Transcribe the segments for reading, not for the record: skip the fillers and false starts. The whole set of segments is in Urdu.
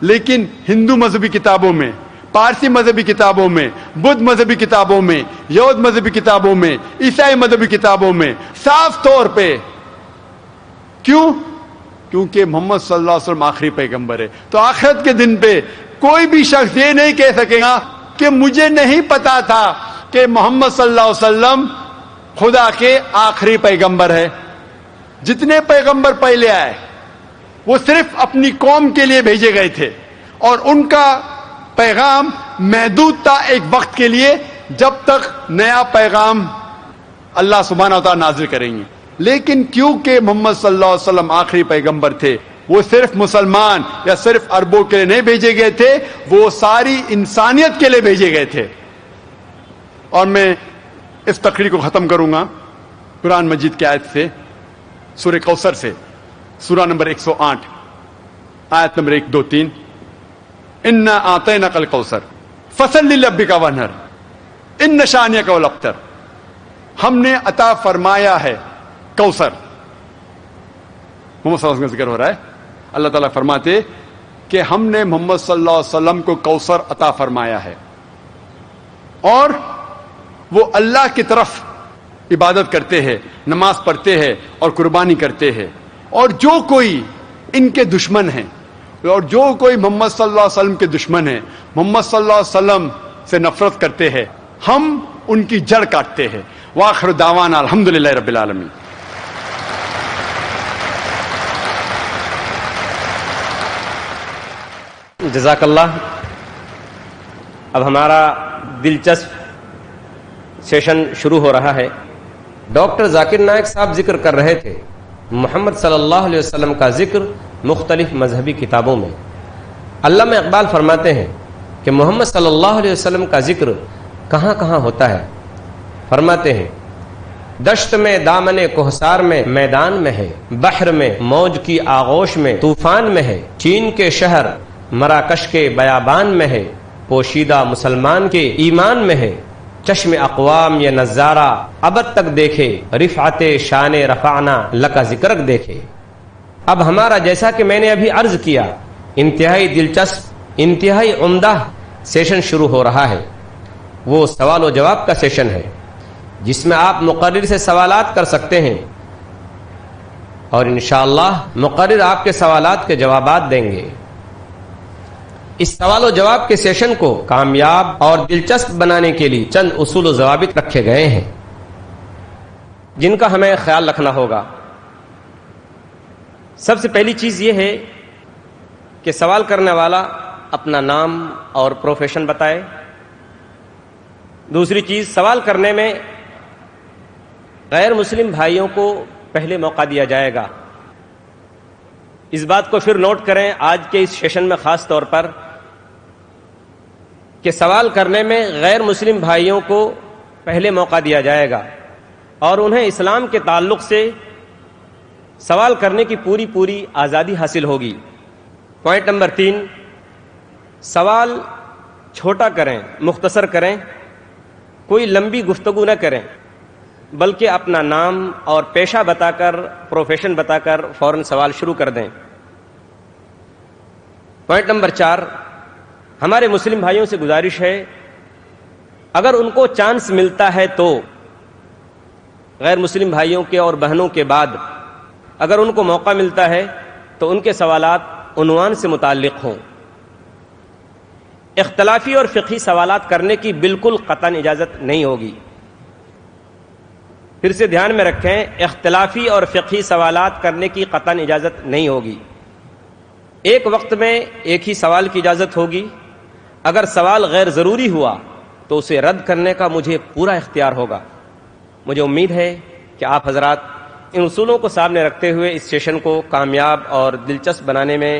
لیکن ہندو مذہبی کتابوں میں، پارسی مذہبی کتابوں میں، بدھ مذہبی کتابوں میں، یہود مذہبی کتابوں میں، عیسائی مذہبی کتابوں میں صاف طور پہ کیونکہ محمد صلی اللہ علیہ وسلم آخری پیغمبر ہے. تو آخرت کے دن پہ کوئی بھی شخص یہ نہیں کہہ سکے گا کہ مجھے نہیں پتا تھا کہ محمد صلی اللہ علیہ وسلم خدا کے آخری پیغمبر ہے. جتنے پیغمبر پہلے آئے وہ صرف اپنی قوم کے لیے بھیجے گئے تھے اور ان کا پیغام محدود تھا ایک وقت کے لیے، جب تک نیا پیغام اللہ سبحانہ و تعالیٰ نازل کریں گے. لیکن کیونکہ محمد صلی اللہ علیہ وسلم آخری پیغمبر تھے، وہ صرف مسلمان یا صرف عربوں کے لیے نہیں بھیجے گئے تھے، وہ ساری انسانیت کے لیے بھیجے گئے تھے. اور میں اس تقریر کو ختم کروں گا قرآن مجید کی آیت سے، سورہ کوثر سے، سورہ نمبر 108 آیت نمبر 1 2 3. انا اعطیناک الکوثر فصل لربک وانحر ان شانئک هو الابتر. ہم نے عطا فرمایا ہے کوثر. محمد صلی اللہ علیہ وسلم کا ذکر ہو رہا ہے. اللہ تعالیٰ فرماتے کہ ہم نے محمد صلی اللہ علیہ وسلم کو کوثر عطا فرمایا ہے، اور وہ اللہ کی طرف عبادت کرتے ہیں، نماز پڑھتے ہیں اور قربانی کرتے ہیں. اور جو کوئی ان کے دشمن ہیں، اور جو کوئی محمد صلی اللہ علیہ وسلم کے دشمن ہیں، محمد صلی اللہ علیہ وسلم سے نفرت کرتے ہیں، ہم ان کی جڑ کاٹتے ہیں. وآخر دعوانا الحمدللہ رب العالمین. جزاک اللہ. اب ہمارا دلچسپ سیشن شروع ہو رہا ہے. ڈاکٹر ذاکر نائک صاحب ذکر کر رہے تھے محمد صلی اللہ علیہ وسلم کا ذکر مختلف مذہبی کتابوں میں. علامہ اقبال فرماتے ہیں کہ محمد صلی اللہ علیہ وسلم کا ذکر کہاں کہاں ہوتا ہے. فرماتے ہیں دشت میں دامن کوہسار میں میدان میں ہے، بحر میں موج کی آغوش میں طوفان میں ہے، چین کے شہر مراکش کے بیابان میں ہے، پوشیدہ مسلمان کے ایمان میں ہے، چشم اقوام یہ نظارہ ابد تک دیکھے، رفعت شان رفعنا لکا ذکرک دیکھے. اب ہمارا جیسا کہ میں نے ابھی عرض کیا انتہائی دلچسپ، انتہائی عمدہ سیشن شروع ہو رہا ہے. وہ سوال و جواب کا سیشن ہے جس میں آپ مقرر سے سوالات کر سکتے ہیں، اور انشاءاللہ مقرر آپ کے سوالات کے جوابات دیں گے. اس سوال و جواب کے سیشن کو کامیاب اور دلچسپ بنانے کے لیے چند اصول و ضوابط رکھے گئے ہیں جن کا ہمیں خیال رکھنا ہوگا. سب سے پہلی چیز یہ ہے کہ سوال کرنے والا اپنا نام اور پروفیشن بتائے. دوسری چیز، سوال کرنے میں غیر مسلم بھائیوں کو پہلے موقع دیا جائے گا. اس بات کو پھر نوٹ کریں آج کے اس سیشن میں خاص طور پر کہ سوال کرنے میں غیر مسلم بھائیوں کو پہلے موقع دیا جائے گا اور انہیں اسلام کے تعلق سے سوال کرنے کی پوری آزادی حاصل ہوگی. پوائنٹ نمبر 3، سوال چھوٹا کریں، مختصر کریں، کوئی لمبی گفتگو نہ کریں، بلکہ اپنا نام اور پیشہ بتا کر، پروفیشن بتا کر فوراً سوال شروع کر دیں. پوائنٹ نمبر 4، ہمارے مسلم بھائیوں سے گزارش ہے اگر ان کو چانس ملتا ہے تو غیر مسلم بھائیوں کے اور بہنوں کے بعد اگر ان کو موقع ملتا ہے تو ان کے سوالات عنوان سے متعلق ہوں. اختلافی اور فقہی سوالات کرنے کی بالکل قطعاً اجازت نہیں ہوگی. پھر سے دھیان میں رکھیں، اختلافی اور فقہی سوالات کرنے کی قطعاً اجازت نہیں ہوگی. ایک وقت میں ایک ہی سوال کی اجازت ہوگی. اگر سوال غیر ضروری ہوا تو اسے رد کرنے کا مجھے پورا اختیار ہوگا. مجھے امید ہے کہ آپ حضرات ان اصولوں کو سامنے رکھتے ہوئے اس سیشن کو کامیاب اور دلچسپ بنانے میں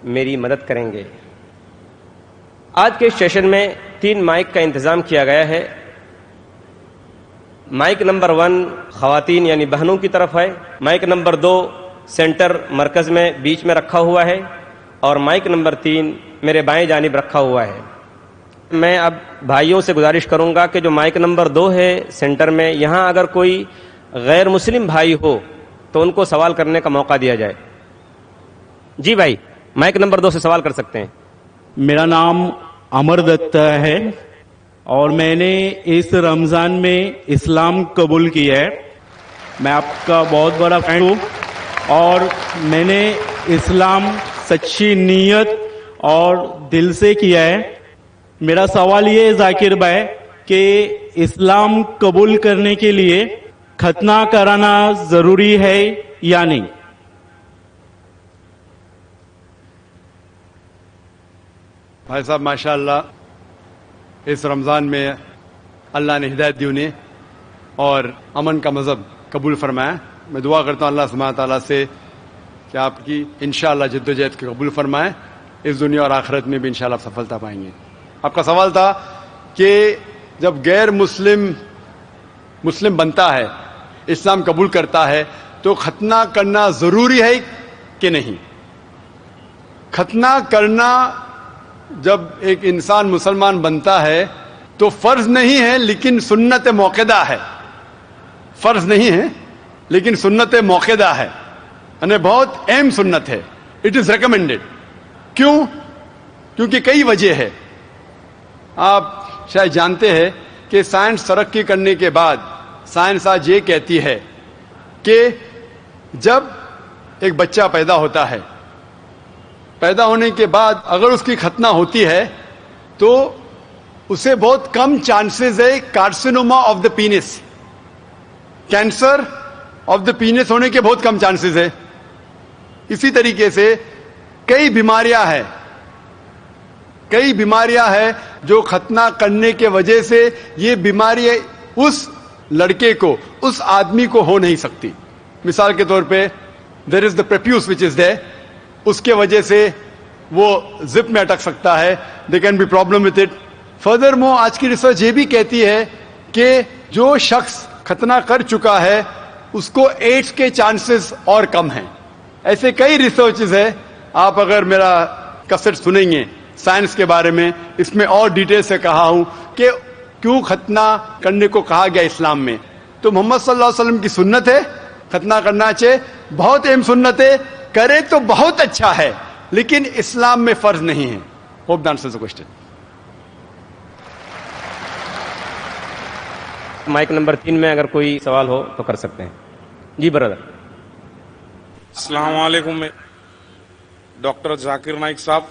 میری مدد کریں گے. آج کے اس سیشن میں 3 مائک کا انتظام کیا گیا ہے. مائک نمبر 1 خواتین یعنی بہنوں کی طرف ہے، مائک نمبر 2 سینٹر مرکز میں بیچ میں رکھا ہوا ہے، اور مائک نمبر 3 میرے بائیں جانب رکھا ہوا ہے. میں اب بھائیوں سے گزارش کروں گا کہ جو مائک نمبر 2 ہے سینٹر میں، یہاں اگر کوئی غیر مسلم بھائی ہو تو ان کو سوال کرنے کا موقع دیا جائے. جی بھائی، مائک نمبر 2 سے سوال کر سکتے ہیں. میرا نام امر دت ہے اور میں نے اس رمضان میں اسلام قبول کیا ہے. میں آپ کا بہت بڑا فین ہوں اور میں نے اسلام سچی نیت اور دل سے کیا ہے. میرا سوال یہ ہے ذاکر بھائی کہ اسلام قبول کرنے کے لیے ختنہ کرانا ضروری ہے یا نہیں؟ بھائی صاحب ماشاء اللہ اس رمضان میں اللہ نے ہدایت دی انہیں اور امن کا مذہب قبول فرمایا. میں دعا کرتا ہوں اللہ سبحانہ تعالیٰ سے کہ آپ کی انشاءاللہ جد و جہد کو قبول فرمائے. اس دنیا اور آخرت میں بھی انشاءاللہ آپ سفلتا پائیں گے. آپ کا سوال تھا کہ جب غیر مسلم بنتا ہے، اسلام قبول کرتا ہے، تو ختنہ کرنا ضروری ہے کہ نہیں؟ ختنہ کرنا جب ایک انسان مسلمان بنتا ہے تو فرض نہیں ہے لیکن سنت موقدہ ہے. فرض نہیں ہے لیکن سنت موقدہ ہے، یعنی بہت اہم سنت ہے. It is recommended. کیوں؟ کیونکہ کئی وجہ ہے. آپ شاید جانتے ہیں کہ سائنس ترقی کرنے کے بعد سائنس آج یہ کہتی ہے کہ جب ایک بچہ پیدا ہوتا ہے، پیدا ہونے کے بعد اگر اس کی ختنہ ہوتی ہے تو اسے بہت کم چانسز ہے carcinoma of the penis, cancer of the penis ہونے کے بہت کم چانسز ہے. اسی طریقے سے کئی بیماریاں ہیں جو ختنہ کرنے کے وجہ سے یہ بیماری اس لڑکے کو، اس آدمی کو ہو نہیں سکتی. مثال کے طور پہ دیر از دا پریپیوس وچ از دیر، اس کے وجہ سے وہ زپ میں اٹک سکتا ہے. They can be problem with it. Furthermore آج کی ریسرچ یہ بھی کہتی ہے کہ جو شخص ختنہ کر چکا ہے اس کو ایڈز کے چانسز اور کم ہیں. ایسے کئی ریسرچز ہے. آپ اگر میرا کسٹ سنیں گے سائنس کے بارے میں، اس میں اور ڈیٹیل سے کہا ہوں کہ کیوں ختنہ کرنے کو کہا گیا اسلام میں. تو محمد صلی اللہ علیہ وسلم کی سنت ہے، ختنہ کرنا چاہیے، بہت اہم سنت ہے، کرے تو بہت اچھا ہے لیکن اسلام میں فرض نہیں ہے. Hope the answers the question. Mic number 3 میں اگر کوئی سوال ہو تو کر سکتے ہیں. جی برادر. السلام علیکم. ڈاکٹر ذاکر نائک صاحب،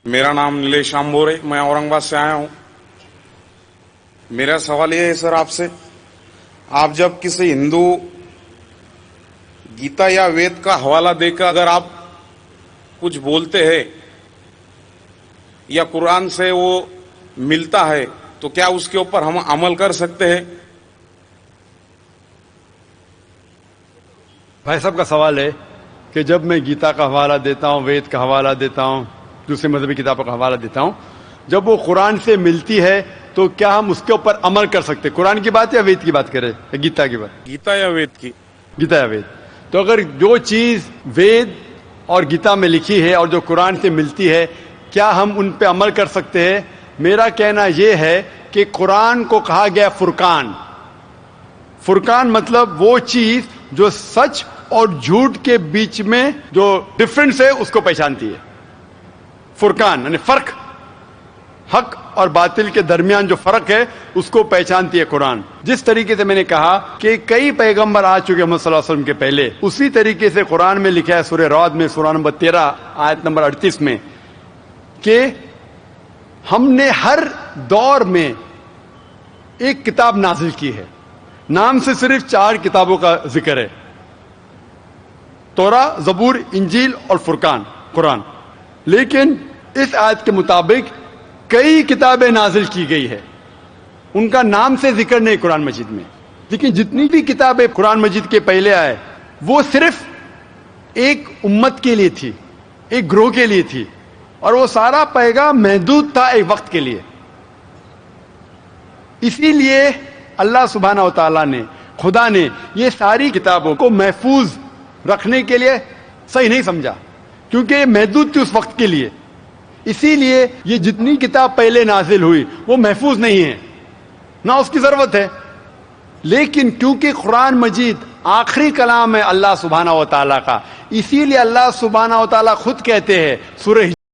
میرا نام نیلیش آمبور ہے، میں اورنگ آباد سے آیا ہوں. میرا سوال یہ ہے سر آپ سے، آپ جب کسی ہندو گیتا یا وید کا حوالہ دے کر اگر آپ کچھ بولتے ہیں یا قرآن سے وہ ملتا ہے تو کیا اس کے اوپر ہم عمل کر سکتے ہیں؟ بھائی صاحب کا سوال ہے کہ جب میں گیتا کا حوالہ دیتا ہوں، وید کا حوالہ دیتا ہوں، دوسرے مذہبی کتابوں کا حوالہ دیتا ہوں، جب وہ قرآن سے ملتی ہے تو کیا ہم اس کے اوپر عمل کر سکتے؟ قرآن کی بات یا وید کی بات کریں یا گیتا کی بات؟ گیتا یا وید کی. گیتا یا وید. تو اگر جو چیز وید اور گیتا میں لکھی ہے اور جو قرآن سے ملتی ہے کیا ہم ان پہ عمل کر سکتے ہیں؟ میرا کہنا یہ ہے کہ قرآن کو کہا گیا فرقان. فرقان مطلب وہ چیز جو سچ اور جھوٹ کے بیچ میں جو ڈفرنس ہے اس کو پہچانتی ہے. فرقان یعنی فرق، حق اور باطل کے درمیان جو فرق ہے اس کو پہچانتی ہے قرآن. جس طریقے سے میں نے کہا کہ کئی پیغمبر آ چکے محمد صلی اللہ علیہ وسلم کے پہلے، اسی طریقے سے قرآن میں لکھا ہے سورہ رعد میں سورہ نمبر 13 آیت نمبر 38 میں کہ ہم نے ہر دور میں ایک کتاب نازل کی ہے. نام سے صرف 4 کتابوں کا ذکر ہے، توراہ، زبور، انجیل اور فرقان، قرآن. لیکن اس آیت کے مطابق کئی کتابیں نازل کی گئی ہے، ان کا نام سے ذکر نہیں قرآن مجید میں. لیکن جتنی بھی کتابیں قرآن مجید کے پہلے آئے وہ صرف ایک امت کے لیے تھی، ایک گروہ کے لیے تھی، اور وہ سارا پیغام محدود تھا ایک وقت کے لیے. اسی لیے اللہ سبحانہ و تعالیٰ نے، خدا نے یہ ساری کتابوں کو محفوظ رکھنے کے لیے صحیح نہیں سمجھا، کیونکہ یہ محدود تھی اس وقت کے لیے. اسی لیے یہ جتنی کتاب پہلے نازل ہوئی وہ محفوظ نہیں ہے، نہ اس کی ضرورت ہے. لیکن کیونکہ قرآن مجید آخری کلام ہے اللہ سبحانہ و تعالیٰ کا. اسی لیے اللہ سبحانہ و تعالیٰ خود کہتے ہیں سورہ